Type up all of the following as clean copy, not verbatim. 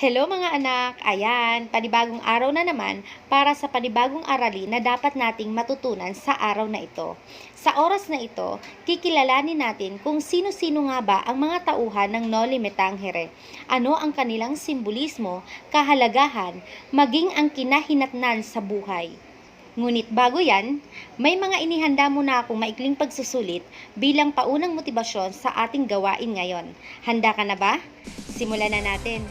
Hello mga anak! Ayan, panibagong araw na naman para sa panibagong aralin na dapat nating matutunan sa araw na ito. Sa oras na ito, kikilalanin natin kung sino-sino nga ba ang mga tauhan ng Noli Me Tangere, ano ang kanilang simbolismo, kahalagahan, maging ang kinahinatnan sa buhay. Ngunit bago yan, may mga inihanda muna akong maikling pagsusulit bilang paunang motibasyon sa ating gawain ngayon. Handa ka na ba? Simulan na natin.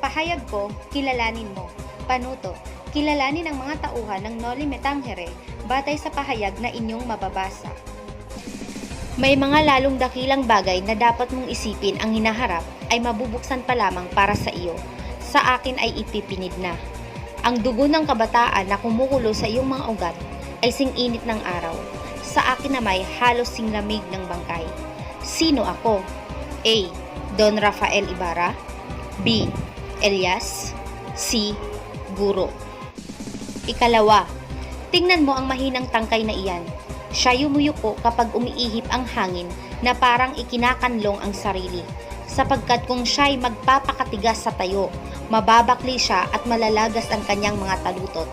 Pahayag ko, kilalanin mo. Panuto, kilalanin ang mga tauhan ng Noli Me Tangere batay sa pahayag na inyong mababasa. May mga lalong dakilang bagay na dapat mong isipin ang hinaharap ay mabubuksan pa lamang para sa iyo. Sa akin ay ipipinid na. Ang dugo ng kabataan na kumukulo sa iyong mga ugat ay sing-init ng araw. Sa akin na may halos singlamig ng bangkay. Sino ako? A. Don Rafael Ibarra. B. Elias. C. Guro. Ikalawa, tingnan mo ang mahinang tangkay na iyan. Siya yumuyuko kapag umiihip ang hangin na parang ikinakanlong ang sarili. Sapagkat kung siya'y magpapakatigas sa tayo, mababakli siya at malalagas ang kanyang mga talutot.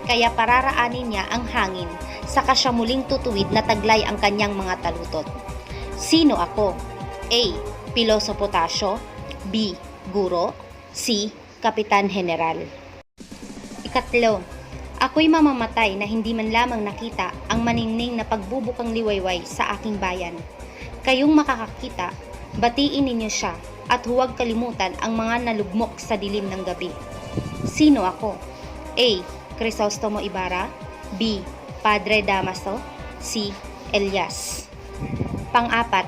Kaya pararaanin niya ang hangin, saka siya muling tutuwid na taglay ang kanyang mga talutot. Sino ako? A. Piloso Potasio. B. Guro. C. Kapitan General. Ikatlo, ako'y mamamatay na hindi man lamang nakita ang maningning na pagbubukang liwayway sa aking bayan. Kayong makakakita, batiin ninyo siya at huwag kalimutan ang mga nalugmok sa dilim ng gabi. Sino ako? A. Crisostomo Ibarra. B. Padre Damaso. C. Elias. Pang-apat,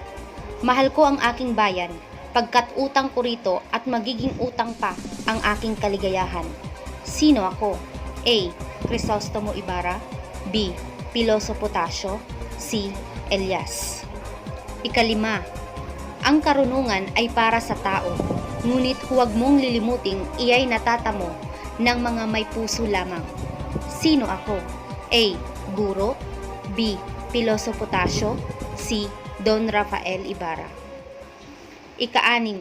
mahal ko ang aking bayan pagkat utang ko rito at magiging utang pa ang aking kaligayahan. Sino ako? A. Crisostomo Ibarra. B. Piloso Potasio. C. Elias. Ikalima, ang karunungan ay para sa tao, ngunit huwag mong lilimuting iyay natatamo ng mga may puso lamang. Sino ako? A. Guro. B. Piloso Potasio. C. Don Rafael Ibarra. Ika-anim,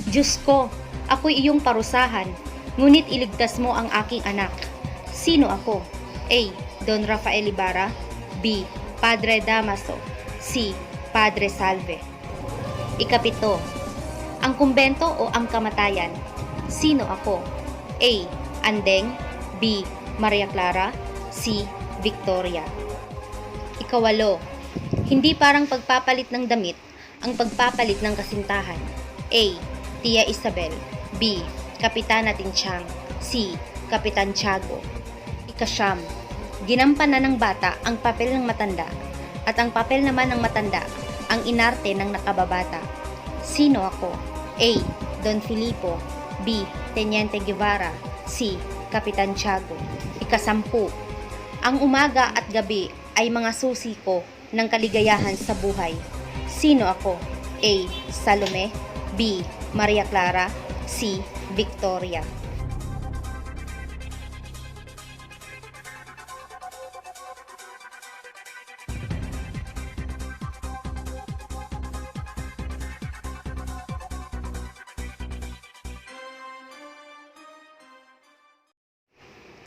Diyos ko, ako'y iyong parusahan, ngunit iligtas mo ang aking anak. Sino ako? A. Don Rafael Ibarra. B. Padre Damaso. C. Padre Salve. Ikapito, ang kumbento o ang kamatayan. Sino ako? A. Andeng. B. Maria Clara. C. Victoria. Ikawalo, hindi parang pagpapalit ng damit ang pagpapalit ng kasintahan. A. Tia Isabel. B. Kapitana Tinchang. C. Kapitan Tiago. Ikasyam, ginampanan ng bata ang papel ng matanda at ang papel naman ng matanda ang inarte ng nakababata. Sino ako? A. Don Filipo. B. Teniente Guevara. C. Kapitan Tiago. Ikasampu, ang umaga at gabi ay mga susi ko ng kaligayahan sa buhay. Sino ako? A. Salome. B. Maria Clara. C. Victoria.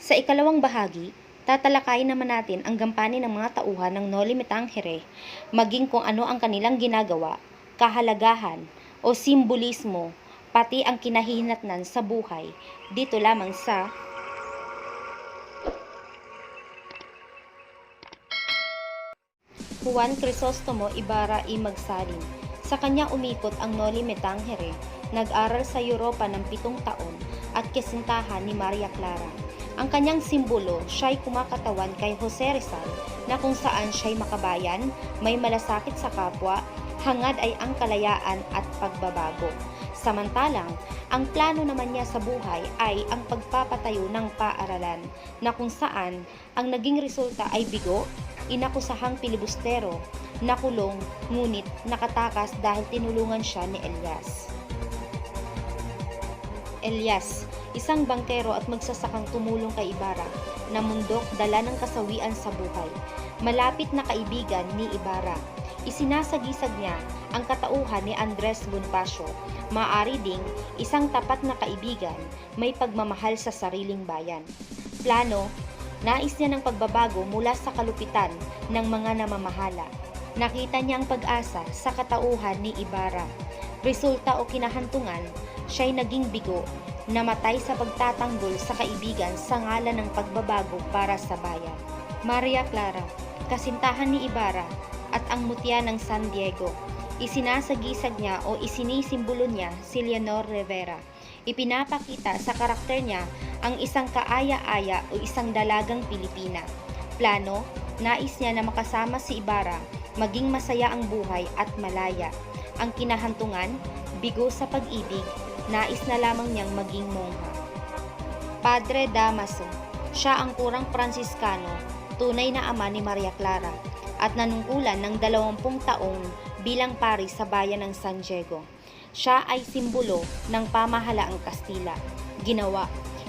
Sa ikalawang bahagi, tatalakayin naman natin ang gampanin ng mga tauhan ng Noli Me Tangere, maging kung ano ang kanilang ginagawa, kahalagahan o simbolismo, pati ang kinahinatnan sa buhay, dito lamang sa Juan Crisostomo Ibarra y Magsalin. Sa kanya umikot ang Noli Me Tangere, nag-aral sa Europa ng 7 taon at kasintahan ni Maria Clara. Ang kanyang simbolo, siya'y kumakatawan kay Jose Rizal na kung saan siya'y makabayan, may malasakit sa kapwa, hangad ay ang kalayaan at pagbabago. Samantalang, ang plano naman niya sa buhay ay ang pagpapatayo ng paaralan na kung saan ang naging resulta ay bigo, inakusahang pilibustero, nakulong, ngunit nakatakas dahil tinulungan siya ni Elias. Elias, isang bangkero at magsasakang tumulong kay Ibarra na mundok dala ng kasawian sa buhay. Malapit na kaibigan ni Ibarra. Isinasagisag niya ang katauhan ni Andres Bonifacio. Maaari ding isang tapat na kaibigan, may pagmamahal sa sariling bayan. Plano, nais niya ng pagbabago mula sa kalupitan ng mga namamahala. Nakita niya ang pag-asa sa katauhan ni Ibarra. Resulta o kinahantungan, siya'y naging bigo, namatay sa pagtatanggol sa kaibigan sa ngalan ng pagbabago para sa bayan. Maria Clara, kasintahan ni Ibarra at ang mutya ng San Diego. Isinasagisag niya o isinisimbolo niya si Leonor Rivera. Ipinapakita sa karakter niya ang isang kaaya-aya o isang dalagang Pilipina. Plano, nais niya na makasama si Ibarra, maging masaya ang buhay at malaya. Ang kinahantungan, bigo sa pag-ibig, nais na lamang niyang maging mongha. Padre Damaso, siya ang kurang Pransiskano, tunay na ama ni Maria Clara, at nanungkulan ng 20 taong bilang pari sa bayan ng San Diego. Siya ay simbolo ng pamahalaang Kastila.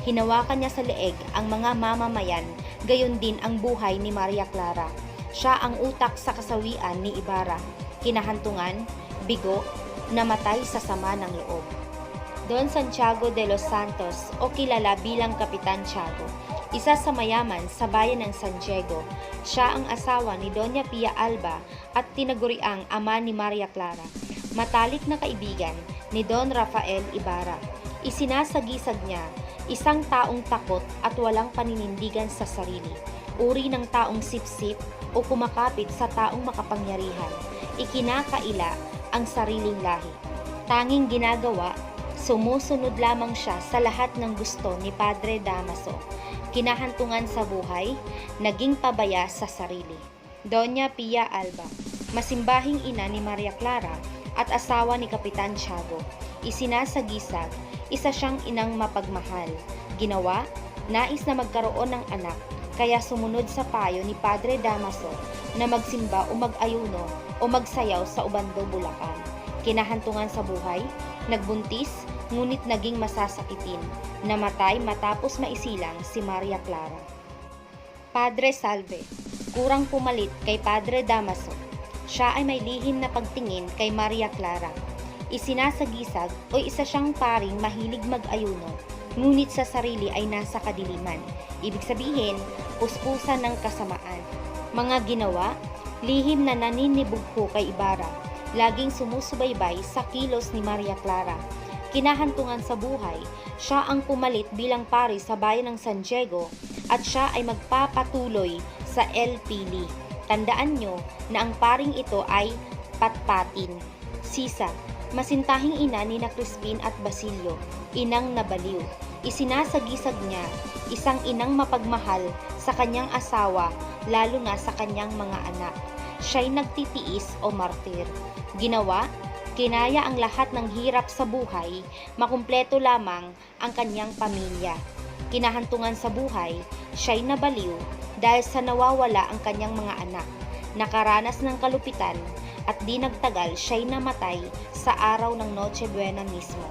Hinawakan niya sa leeg ang mga mamamayan, gayon din ang buhay ni Maria Clara. Siya ang utak sa kasawian ni Ibarra. Kinahantungan, bigo, namatay sa sama ng loob. Don Santiago de los Santos o kilala bilang Kapitan Tiago, isa sa mayaman sa bayan ng San Diego. Siya ang asawa ni Doña Pia Alba at tinaguriang ama ni Maria Clara. Matalik na kaibigan ni Don Rafael Ibarra. Isinasagisag niya, isang taong takot at walang paninindigan sa sarili. Uri ng taong sipsip o kumakapit sa taong makapangyarihan. Ikinakaila ang sariling lahi. Tanging ginagawa, sumusunod lamang siya sa lahat ng gusto ni Padre Damaso. Kinahantungan sa buhay, naging pabaya sa sarili. Doña Pia Alba, masimbahing ina ni Maria Clara at asawa ni Kapitan Tiago. Isinasagisag, isa siyang inang mapagmahal. Nais na magkaroon ng anak, kaya sumunod sa payo ni Padre Damaso na magsimba o mag-ayuno o magsayaw sa Ubando, Bulacan. Kinahantungan sa buhay, nagbuntis, ngunit naging masasakitin. Namatay matapos maisilang si Maria Clara. Padre Salve, kurang pumalit kay Padre Damaso. Siya ay may lihim na pagtingin kay Maria Clara. Isinasagisag o isa siyang paring mahilig mag-ayuno, ngunit sa sarili ay nasa kadiliman. Ibig sabihin, puspusan ng kasamaan. Mga ginawa, lihim na naninibugho kay Ibarra, laging sumusubaybay sa kilos ni Maria Clara. Kinahantungan sa buhay, siya ang pumalit bilang pari sa bayan ng San Diego at siya ay magpapatuloy sa El Pili. Tandaan nyo na ang paring ito ay Patpatin. Sisa, masintahing ina ni na Crispin at Basilio, inang nabaliw. Isinasagisag niya, isang inang mapagmahal sa kanyang asawa, lalo na sa kanyang mga anak. Siya'y nagtitiis o martir. Kinaya ang lahat ng hirap sa buhay, makumpleto lamang ang kanyang pamilya. Kinahantungan sa buhay, siya'y nabaliw dahil sa nawawala ang kanyang mga anak. Nakaranas ng kalupitan at di nagtagal siya'y namatay sa araw ng Noche Buena mismo.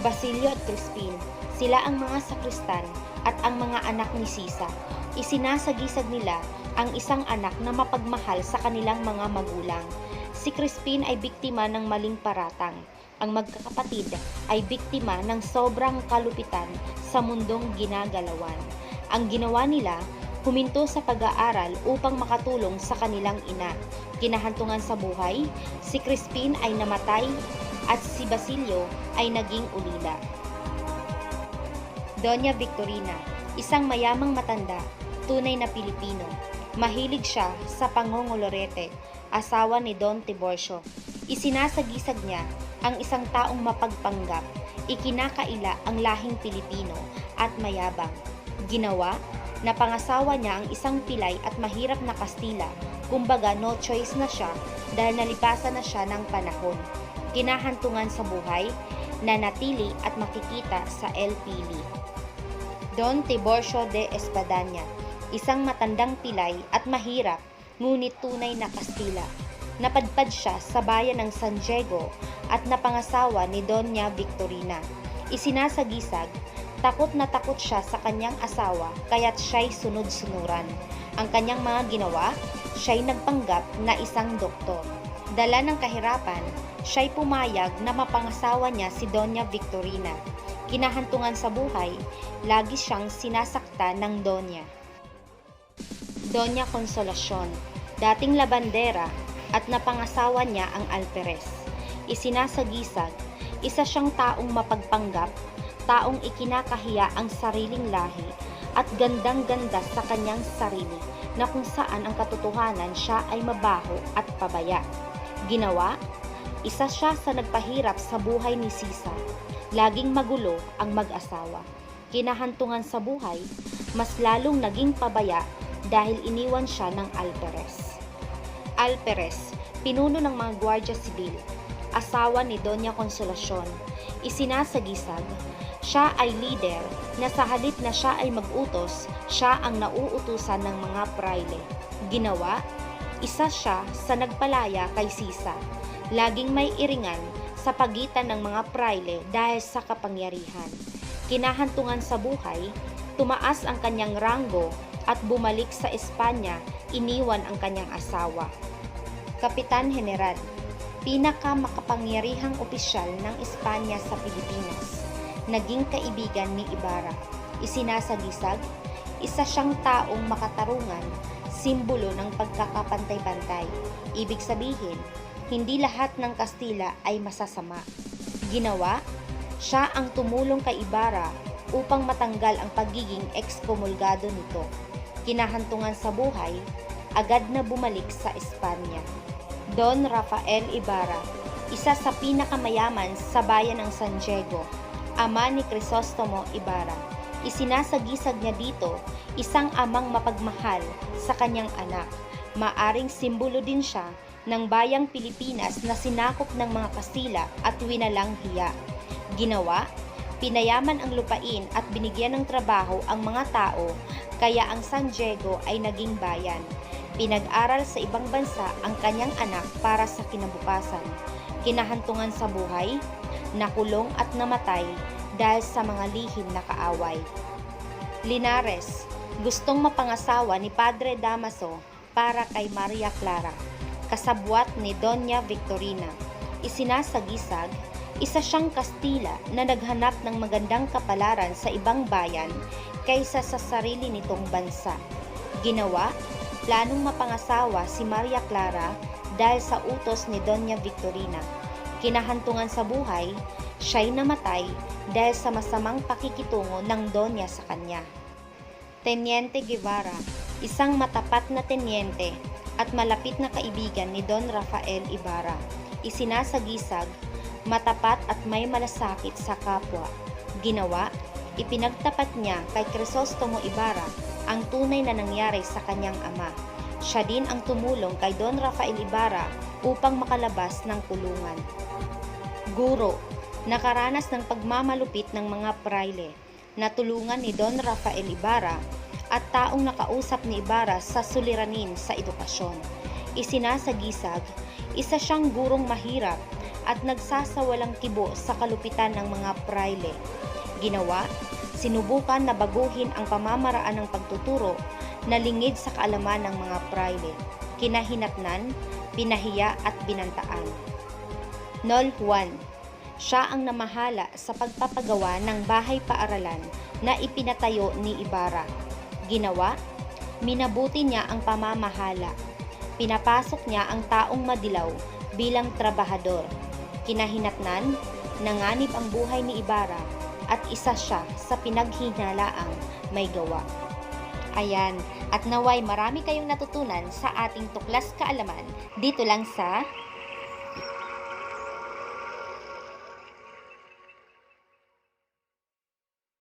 Basilio at Crispin, sila ang mga sakristan at ang mga anak ni Sisa. Isinasagisag nila ang isang anak na mapagmahal sa kanilang mga magulang. Si Crispin ay biktima ng maling paratang. Ang magkakapatid ay biktima ng sobrang kalupitan sa mundong ginagalawan. Ang ginawa nila, huminto sa pag-aaral upang makatulong sa kanilang ina. Kinahantungan sa buhay, si Crispin ay namatay at si Basilio ay naging ulila. Doña Victorina, isang mayamang matanda, tunay na Pilipino. Mahilig siya sa pangongolorete, asawa ni Don Tiburcio. Isinasagisag niya ang isang taong mapagpanggap, ikinakaila ang lahing Pilipino at mayabang. Napangasawa niya ang isang pilay at mahirap na Kastila, kumbaga no choice na siya dahil nalipasan na siya ng panahon. Kinahantungan sa buhay, nanatili at makikita sa El Pili. Don Tiburcio de Espadaña, isang matandang pilay at mahirap, ngunit tunay na Kastila. Napadpad siya sa bayan ng San Diego at napangasawa ni Doña Victorina. Isinasagisag, takot na takot siya sa kanyang asawa kaya't siya'y sunod-sunuran. Ang kanyang mga ginawa, siya'y nagpanggap na isang doktor. Dala ng kahirapan, siya'y pumayag na mapangasawa niya si Doña Victorina. Kinahantungan sa buhay, lagi siyang sinasaktan ng Doña. Doña Consolacion, dating labandera at napangasawa niya ang Alferez. Isinasagisag, isa siyang taong mapagpanggap, taong ikinakahiya ang sariling lahi at gandang-ganda sa kanyang sarili na kung saan ang katotohanan siya ay mabaho at pabaya. Ginawa, isa siya sa nagpahirap sa buhay ni Sisa. Laging magulo ang mag-asawa. Kinahantungan sa buhay, mas lalong naging pabaya dahil iniwan siya ng Alferez. Alferez, pinuno ng mga Guardia Sibil, asawa ni Doña Consolacion. Isinasagisag, siya ay leader na sa halip na siya ay mag-utos, siya ang nauutusan ng mga praile. Ginawa, isa siya sa nagpalaya kay Sisa. Laging may iringan sa pagitan ng mga praile dahil sa kapangyarihan. Kinahantungan sa buhay, tumaas ang kanyang ranggo at bumalik sa Espanya, iniwan ang kanyang asawa. Kapitan General, pinakamakapangyarihang opisyal ng Espanya sa Pilipinas. Naging kaibigan ni Ibarra. Isinasagisag, isa siyang taong makatarungan, simbolo ng pagkakapantay-pantay. Ibig sabihin, hindi lahat ng Kastila ay masasama. Ginawa, siya ang tumulong kay Ibarra upang matanggal ang pagiging ekskomulgado nito. Kinahantungan sa buhay, agad na bumalik sa Espanya. Don Rafael Ibarra, isa sa pinakamayaman sa bayan ng San Diego, ama ni Crisostomo Ibarra. Isinasagisag niya dito, isang amang mapagmahal sa kanyang anak. Maaring simbolo din siya ng bayang Pilipinas na sinakop ng mga Kastila at winalang hiya. Ginawa, pinayaman ang lupain at binigyan ng trabaho ang mga tao, kaya ang San Diego ay naging bayan. Pinag-aral sa ibang bansa ang kanyang anak para sa kinabukasan. Kinahantungan sa buhay, nakulong at namatay dahil sa mga lihim na kaaway. Linares, gustong mapangasawa ni Padre Damaso para kay Maria Clara, kasabwat ni Doña Victorina. Isinasagisag, isa siyang Kastila na naghanap ng magandang kapalaran sa ibang bayan kaysa sa sarili nitong bansa. Ginawa, planong mapangasawa si Maria Clara dahil sa utos ni Doña Victorina. Kinahantungan sa buhay, siya'y namatay dahil sa masamang pakikitungo ng Doña sa kanya. Teniente Guevara, isang matapat na tenyente at malapit na kaibigan ni Don Rafael Ibarra. Isinasagisag, matapat at may malasakit sa kapwa. Ginawa, ipinagtapat niya kay Crisostomo Ibarra ang tunay na nangyari sa kanyang ama. Siya din ang tumulong kay Don Rafael Ibarra upang makalabas ng kulungan. Guro, nakaranas ng pagmamalupit ng mga praile. Natulungan ni Don Rafael Ibarra at taong nakausap ni Ibarra sa suliranin sa edukasyon. Isinasagisag, isa siyang gurong mahirap at nagsasawalang kibo sa kalupitan ng mga praile. Ginawa, sinubukan na baguhin ang pamamaraan ng pagtuturo na lingid sa kaalaman ng mga praile. Kinahinatnan, pinahiya at binantaan. Nol Juan, siya ang namahala sa pagpapagawa ng bahay-paaralan na ipinatayo ni Ibarra. Ginawa, minabuti niya ang pamamahala. Pinapasok niya ang taong madilaw bilang trabahador. Kinahinatnan, nanganib ang buhay ni Ibarra at isa siya sa pinaghinalaang may gawa. Ayan, at naway marami kayong natutunan sa ating Tuklas Kaalaman dito lang sa